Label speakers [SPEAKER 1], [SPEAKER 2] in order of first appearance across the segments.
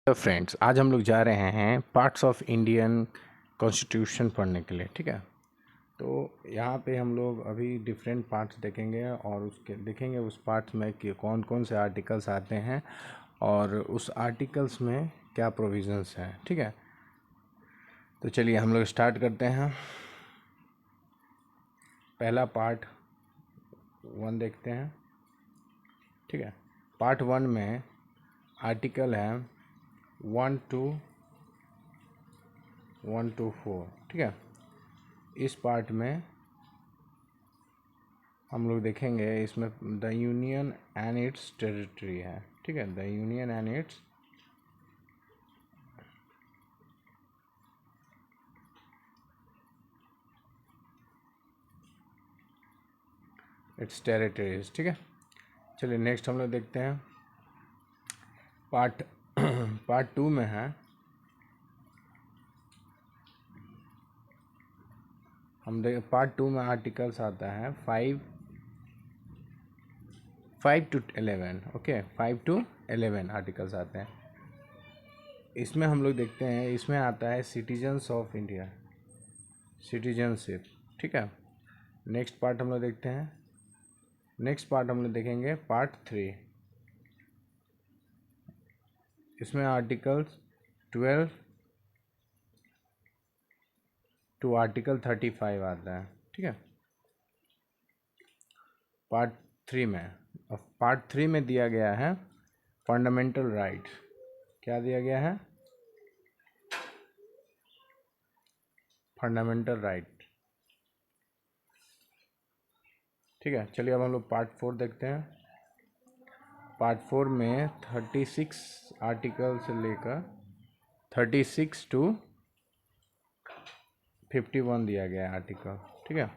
[SPEAKER 1] तो फ्रेंड्स, आज हम लोग जा रहे हैं पार्ट्स ऑफ इंडियन कॉन्स्टिट्यूशन पढ़ने के लिए। ठीक है, तो यहाँ पे हम लोग अभी डिफरेंट पार्ट्स देखेंगे और उसके देखेंगे उस पार्ट्स में कि कौन कौन से आर्टिकल्स आते हैं और उस आर्टिकल्स में क्या प्रोविजंस हैं। ठीक है, तो चलिए हम लोग स्टार्ट करते हैं। पहला पार्ट 1 देखते हैं। ठीक है, पार्ट 1 में आर्टिकल है 1 to 4। ठीक है, इस पार्ट में हम लोग देखेंगे, इसमें the union and it's territory है। ठीक है, the union and it's territories. ठीक है, चलिए नेक्स्ट हम लोग देखते हैं पार्ट पार्ट 2 में है। हम देख पार्ट 2 में आर्टिकल्स आता है 5 to 11। ओके, 5 to 11 आर्टिकल्स आते हैं। इसमें हम लोग देखते हैं, इसमें आता है सिटीजन्स ऑफ इंडिया, सिटीजनशिप। ठीक है, नेक्स्ट पार्ट हम लोग देखते हैं। नेक्स्ट पार्ट हम लोग देखेंगे पार्ट 3। इसमें आर्टिकल्स 12 टू आर्टिकल 35 आता है। ठीक है, पार्ट 3 में। अब पार्ट 3 में दिया गया है फंडामेंटल राइट्स। क्या दिया गया है? Fundamental right. ठीक है, चलिए अब हम लोग पार्ट 4 देखते हैं। पार्ट 4 में 36 आर्टिकल से लेकर 36 to 51 दिया गया है आर्टिकल। ठीक है,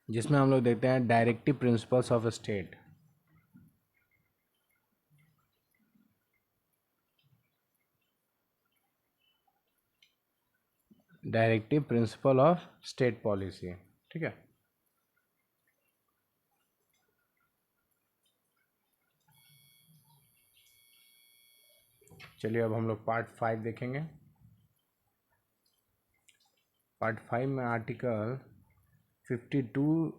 [SPEAKER 1] जिसमें हम लोग देखते हैं directive principles of state. Directive principle of state policy. ठीक है, चलिए अब हम लोग पार्ट 5 देखेंगे। पार्ट 5 में आर्टिकल 52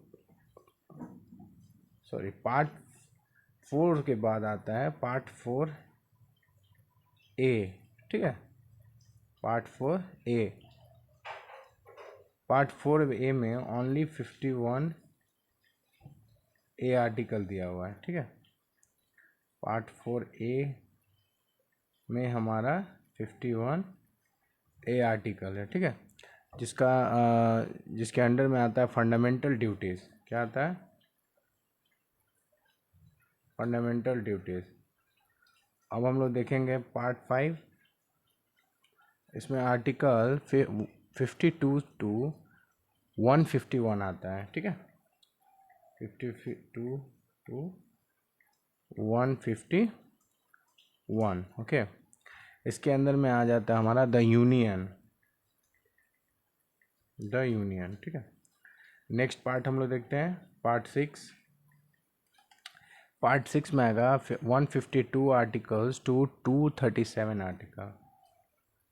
[SPEAKER 1] पार्ट 4 के बाद आता है पार्ट 4 ए। ठीक है, पार्ट 4 ए। पार्ट 4 ए में ओनली 51 ए आर्टिकल दिया हुआ है। ठीक है, पार्ट 4 ए में हमारा 51 ए आर्टिकल है। ठीक है, जिसके अंडर में आता है फंडामेंटल ड्यूटीज़। क्या आता है? Fundamental duties. अब हम लोग देखेंगे पार्ट 5। इसमें आर्टिकल 52 to 151 आता है। ठीक है, 52 to 151। ओके, इसके अंदर में आ जाता है हमारा द यूनियन। ठीक है, नेक्स्ट पार्ट हम लोग देखते हैं पार्ट 6। पार्ट 6 में आएगा 152 आर्टिकल्स टू 237 आर्टिकल।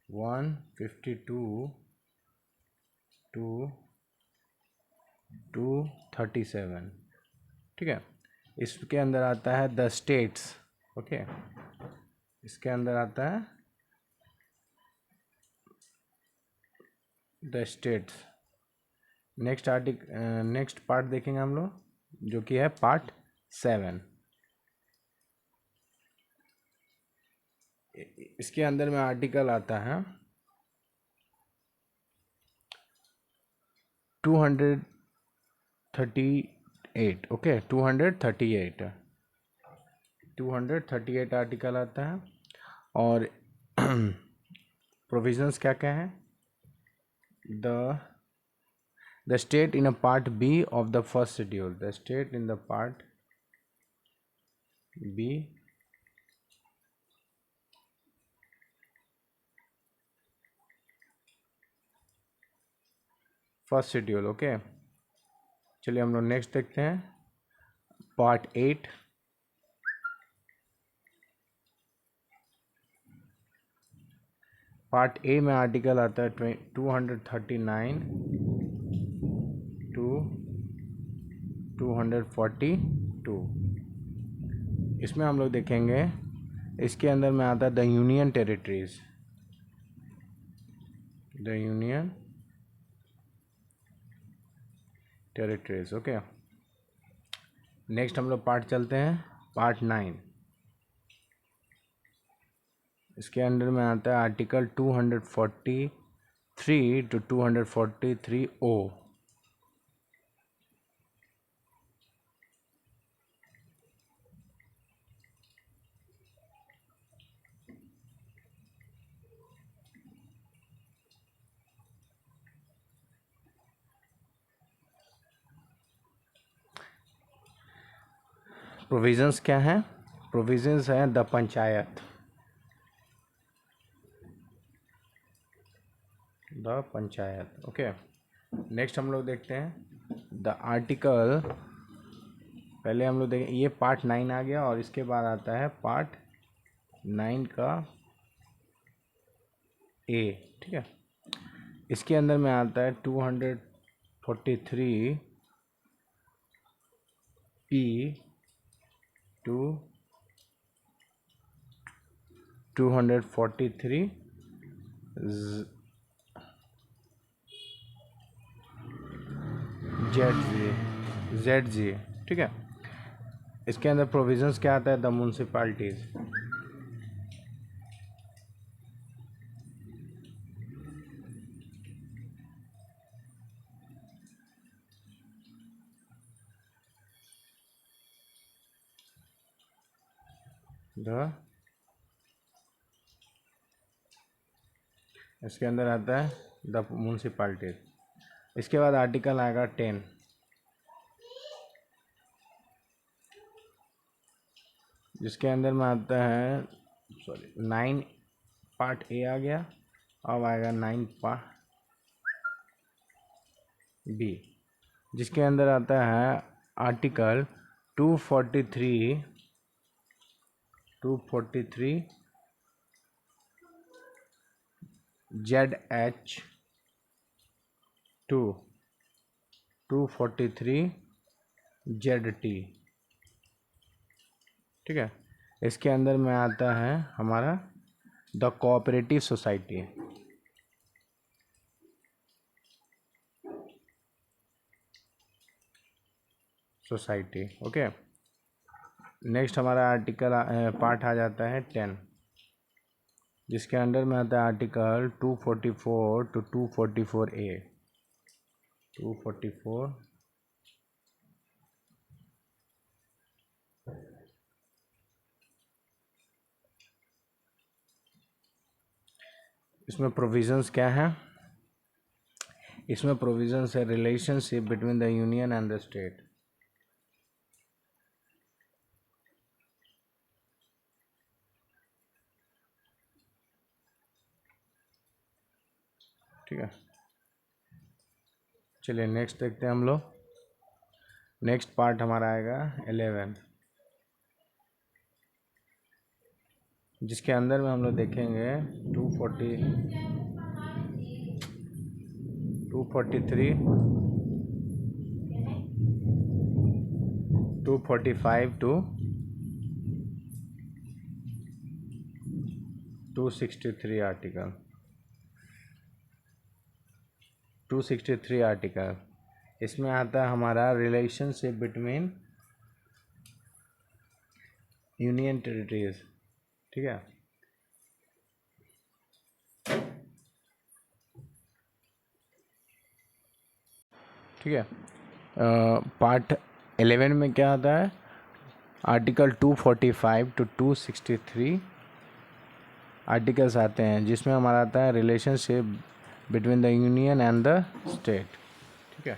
[SPEAKER 1] 152 टू 237। ठीक है, इसके अंदर आता है द स्टेट्स। ओके, इसके अंदर आता है द स्टेट्स। नेक्स्ट पार्ट देखेंगे हम लोग, जो कि है पार्ट 7। इसके अंदर में आर्टिकल आता है 238। ओके, 238 आर्टिकल आता है। और प्रोविजंस क्या क्या है? The state in a part B of the first schedule. The state in the part B first schedule. Okay, चलिए हम लोग नेक्स्ट देखते हैं पार्ट 8। पार्ट ए में आर्टिकल आता है 239 टू 242। इसमें हम लोग देखेंगे, इसके अंदर में आता है the union territories, the union territories. Okay, next हम लोग पार्ट चलते हैं, पार्ट 9। इसके अंदर में आता है आर्टिकल 243 टू 243 ओ। प्रोविजंस क्या हैं? प्रोविजंस हैं the panchayat, the panchayat. Okay, next हम लोग देखते हैं द आर्टिकल। पहले हम लोग देखें, ये पार्ट 9 आ गया और इसके बाद आता है पार्ट 9 का ए। ठीक है, इसके अंदर में आता है 243 पी टू 243 जेड जी। ठीक है, इसके अंदर प्रोविजंस क्या आता है? द म्यूनसिपालिटीज, द इसके अंदर आता है द म्यूनसिपालिटीज। इसके बाद आर्टिकल आएगा 10, जिसके अंदर में आता है 9 पार्ट ए आ गया, अब आएगा 9 पार्ट बी, जिसके अंदर आता है article 243 Z H 243 Z T. ठीक है, इसके अंदर में आता है हमारा the cooperative society, okay. Next हमारा आर्टिकल पार्ट आ जाता है 10, जिसके अंडर में आता है आर्टिकल 244 टू 244 ए। 244 इसमें प्रोविजंस क्या है? इसमें प्रोविजंस है relationship between the union and the state. ठीक है, चलिए नेक्स्ट देखते हैं हम लोग। नेक्स्ट पार्ट हमारा आएगा 11, जिसके अंदर में हम लोग देखेंगे 243 245 टू 263 आर्टिकल। 263 आर्टिकल, इसमें आता है हमारा रिलेशनशिप बिटवीन यूनियन टेरिटरीज। ठीक है, ठीक है। पार्ट 11 में क्या आता है? आर्टिकल 245 टू 263 आर्टिकल्स आते हैं, जिसमें हमारा आता है relationship between the union and the state. ठीक है,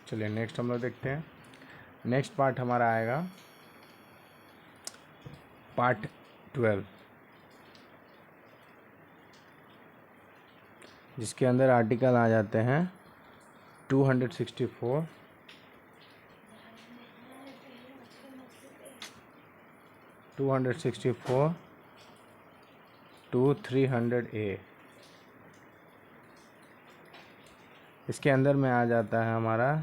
[SPEAKER 1] चलिए नेक्स्ट हम लोग देखते हैं। नेक्स्ट पार्ट हमारा आएगा पार्ट 12, जिसके अंदर आर्टिकल आ जाते हैं 264 264 to 300A। इसके अंदर में आ जाता है हमारा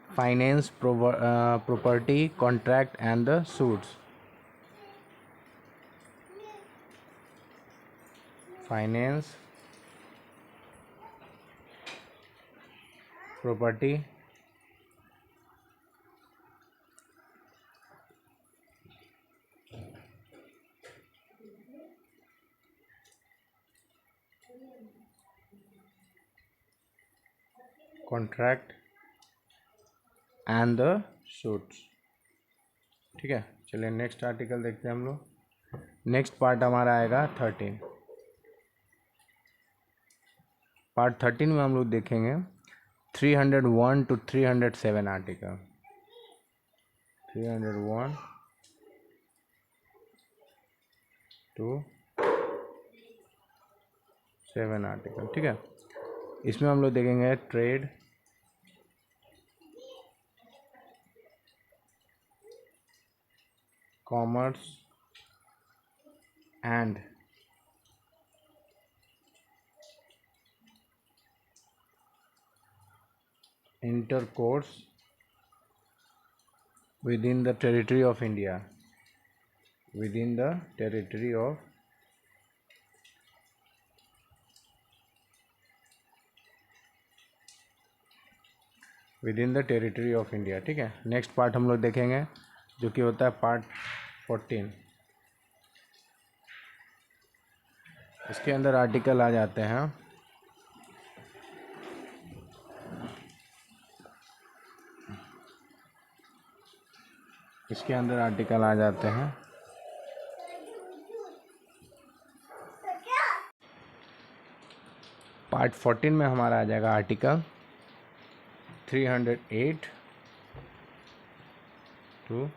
[SPEAKER 1] finance, property, contract and the suits. Finance, property, contract and the suits. ठीक है, चलिए नेक्स्ट आर्टिकल देखते हैं हम लोग। नेक्स्ट पार्ट हमारा आएगा 13। पार्ट 13 में हम लोग देखेंगे 301 to 307 आर्टिकल। 301 to 7 article. ठीक है, इसमें हम लोग देखेंगे trade, commerce and intercourse within the territory of India, within the territory of India। ठीक है, नेक्स्ट पार्ट हम लोग देखेंगे जो कि होता है पार्ट 14। इसके अंदर आर्टिकल आ जाते हैं पार्ट 14 में हमारा आ जाएगा आर्टिकल 308 to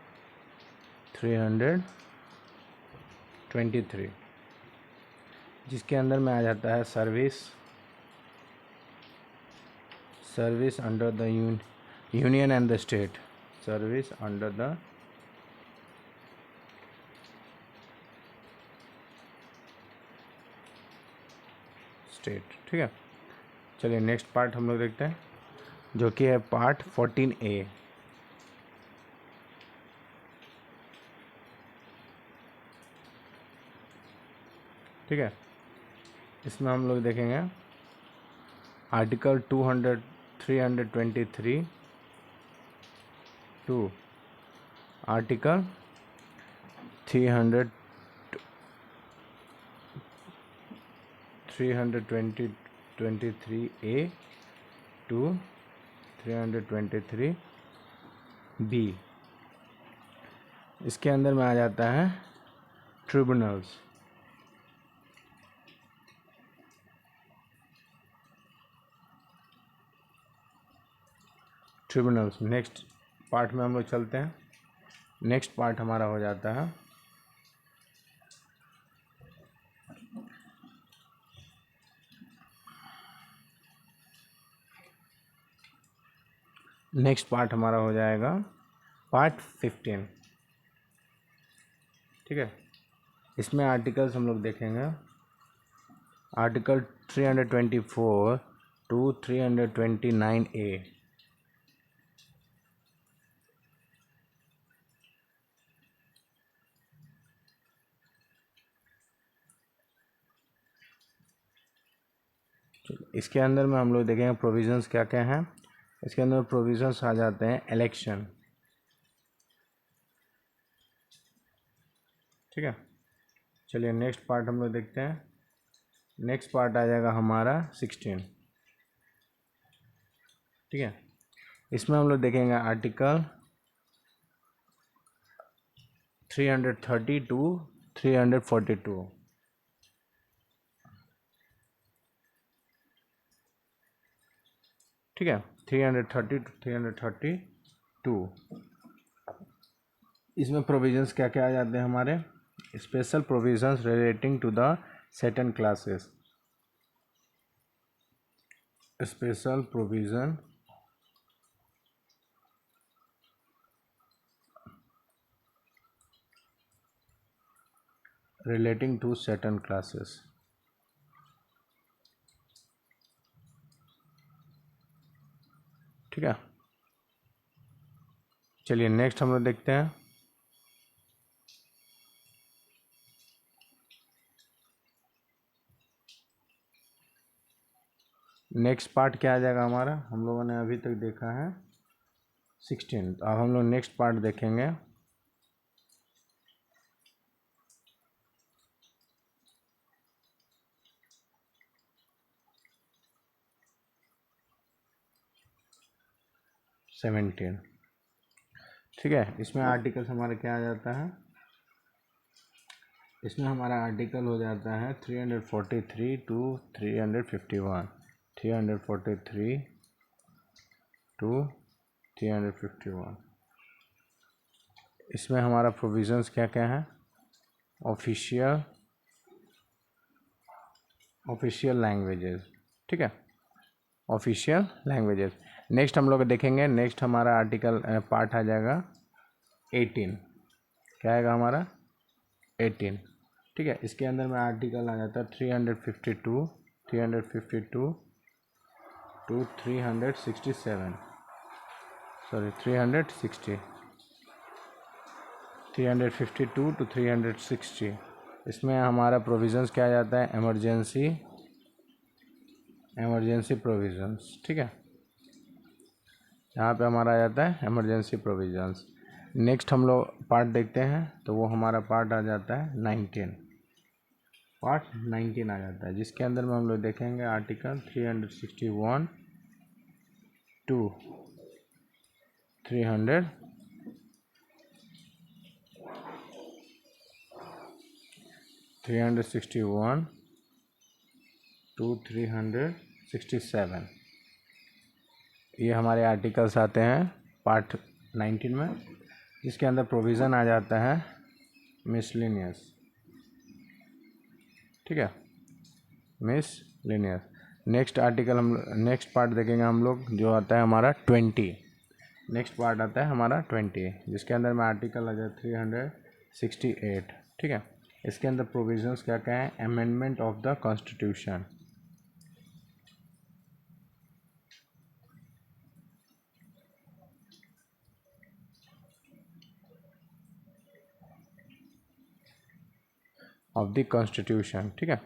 [SPEAKER 1] 323, जिसके अंदर में आ जाता है service under the union and the state. Service under the state. ठीक है, चलिए नेक्स्ट पार्ट हम लोग देखते हैं जो कि है पार्ट 14A। ठीक है, इसमें हम लोग देखेंगे article 323 to article 323A to 323B। इसके अंदर में आ जाता है ट्रिब्यूनल्स। नेक्स्ट पार्ट में हम लोग चलते हैं। नेक्स्ट पार्ट हमारा हो जाता है हो जाएगा पार्ट 15। ठीक है, इसमें आर्टिकल्स हम लोग देखेंगे आर्टिकल 324 टू 329A। इसके अंदर में हम लोग देखेंगे प्रोविजंस क्या क्या हैं। इसके अंदर प्रोविजंस आ जाते हैं इलेक्शन। ठीक है, चलिए नेक्स्ट पार्ट हम लोग देखते हैं। नेक्स्ट पार्ट आ जाएगा हमारा 16। ठीक है, इसमें हम लोग देखेंगे आर्टिकल 330 टू 342। ठीक है, 330 टू 332। इसमें प्रोविजंस क्या क्या आ जाते हैं हमारे, special provisions relating to the certain classes. Special provision relating to certain classes। ठीक है, चलिए नेक्स्ट हम लोग देखते हैं। नेक्स्ट पार्ट क्या आ जाएगा हमारा, हम लोगों ने अभी तक देखा है 16। अब हम लोग नेक्स्ट पार्ट देखेंगे। सेवेंटीन। ठीक है, इसमें आर्टिकल्स हमारा क्या आ जाता है, इसमें हमारा आर्टिकल हो जाता है 343 टू 351। 343 टू 351। इसमें हमारा प्रोविज़न्स क्या क्या है, ऑफिशियल लैंग्वेजेस। ठीक है, ऑफिशियल लैंग्वेजेस। नेक्स्ट हम लोग देखेंगे, नेक्स्ट हमारा आर्टिकल पार्ट आ जाएगा 18। क्या आएगा हमारा 18। ठीक है, इसके अंदर में आर्टिकल आ जाता है 352 टू 367, सॉरी 360, 352 टू 360। इसमें हमारा प्रोविज़न्स क्या आ जाता है, एमरजेंसी प्रोविज़न्स। ठीक है, यहाँ पे हमारा आ जाता है एमरजेंसी प्रोविज़न्स। नेक्स्ट हम लोग पार्ट देखते हैं, तो वो हमारा पार्ट आ जाता है 19। पार्ट 19 आ जाता है, जिसके अंदर में हम लोग देखेंगे आर्टिकल 361 टू 300 361 टू 367। ये हमारे आर्टिकल्स आते हैं पार्ट 19 में, जिसके अंदर प्रोविज़न आ जाता है मिसलेनियस। ठीक है, मिसलेनियस। नेक्स्ट आर्टिकल हम नेक्स्ट पार्ट देखेंगे हम लोग, जो आता है हमारा 20। नेक्स्ट पार्ट आता है हमारा 20, जिसके अंदर में आर्टिकल आ जाए 368। ठीक है, इसके अंदर प्रोविज़न्स क्या क्या है, amendment of the constitution. Of the constitution. ठीक है,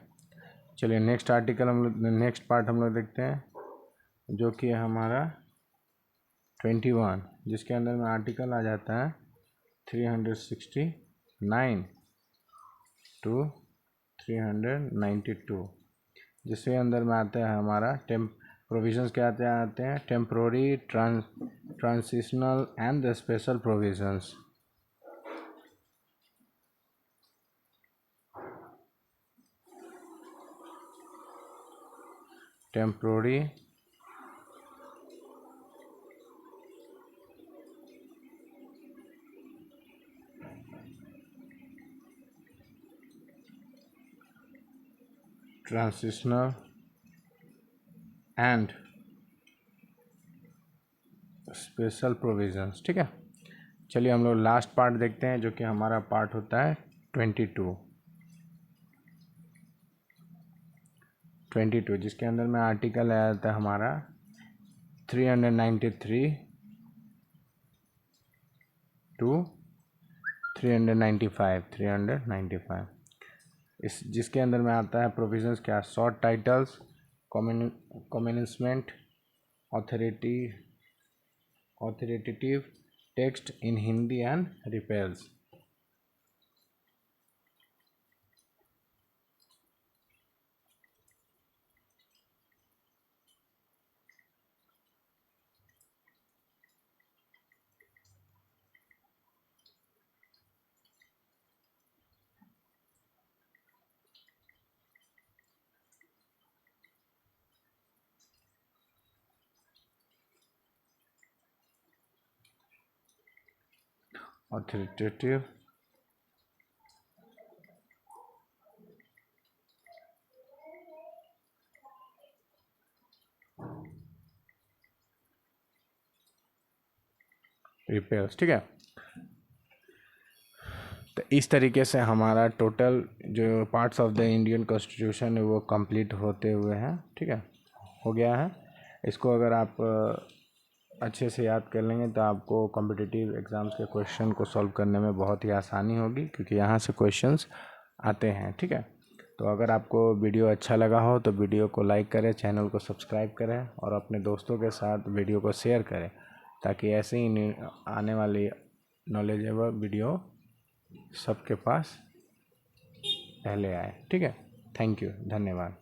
[SPEAKER 1] चलिए नेक्स्ट आर्टिकल हम लोग, नेक्स्ट पार्ट हम लोग देखते हैं, जो कि है हमारा 21, जिसके अंदर में आर्टिकल आ जाता है 369 टू 392, जिसके अंदर में आता है हमारा प्रोविज़न्स क्या आते हैं, temporary, transitional and the special provisions. Temporary, transitional and special provisions. ठीक है, चलिए हम लोग लास्ट पार्ट देखते हैं, जो कि हमारा पार्ट होता है 22, जिसके अंदर में आर्टिकल आया था हमारा 393 टू 395। इस जिसके अंदर में आता है प्रोविज़न्स क्या, short titles, commencement, authoritative text in Hindi and repairs. Authoritative repairs. ठीक है, तो इस तरीके से हमारा टोटल जो parts of the Indian constitution है वो कंप्लीट होते हुए हैं, ठीक है, हो गया है। इसको अगर आप अच्छे से याद कर लेंगे तो आपको कॉम्पिटिटिव एग्ज़ाम्स के क्वेश्चन को सॉल्व करने में बहुत ही आसानी होगी, क्योंकि यहाँ से क्वेश्चंस आते हैं, ठीक है। तो अगर आपको वीडियो अच्छा लगा हो तो वीडियो को लाइक करें, चैनल को सब्सक्राइब करें और अपने दोस्तों के साथ वीडियो को शेयर करें, ताकि ऐसे ही आने वाली नॉलेजेबल वीडियो सबके पास पहले आए, ठीक है। थैंक यू, धन्यवाद।